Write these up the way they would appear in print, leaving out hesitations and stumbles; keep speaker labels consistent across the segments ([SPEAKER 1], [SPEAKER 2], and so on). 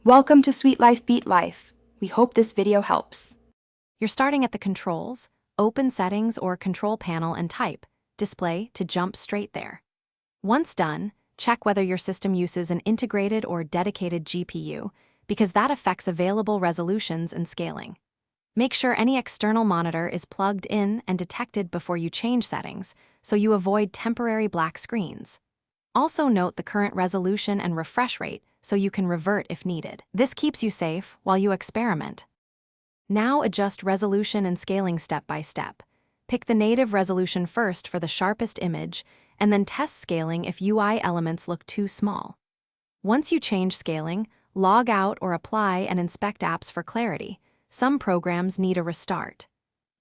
[SPEAKER 1] Welcome to Sweet Life Beat Life. We hope this video helps.
[SPEAKER 2] You're starting at the controls, open settings or control panel and type display to jump straight there. Once done, check whether your system uses an integrated or dedicated GPU, because that affects available resolutions and scaling. Make sure any external monitor is plugged in and detected before you change settings, so you avoid temporary black screens. Also note the current resolution and refresh rate so you can revert if needed. This keeps you safe while you experiment. Now adjust resolution and scaling step by step. Pick the native resolution first for the sharpest image, and then test scaling if UI elements look too small. Once you change scaling, log out or apply and inspect apps for clarity. Some programs need a restart.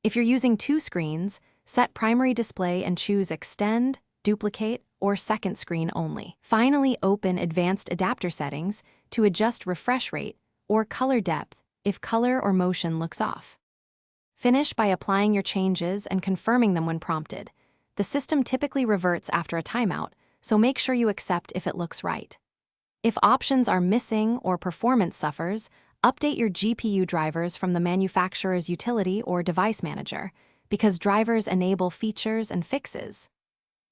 [SPEAKER 2] If you're using two screens, set primary display and choose Extend, Duplicate, or Second Screen only. Finally, open Advanced Adapter Settings to adjust refresh rate or color depth if color or motion looks off. Finish by applying your changes and confirming them when prompted. The system typically reverts after a timeout, so make sure you accept if it looks right. If options are missing or performance suffers, update your GPU drivers from the manufacturer's utility or device manager, because drivers enable features and fixes.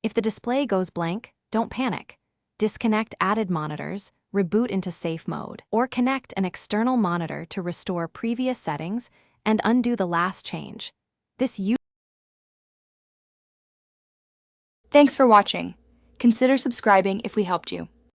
[SPEAKER 2] If the display goes blank, don't panic. Disconnect added monitors, reboot into safe mode, or connect an external monitor to restore previous settings and undo the last change.
[SPEAKER 1] Thanks for watching. Consider subscribing if we helped you.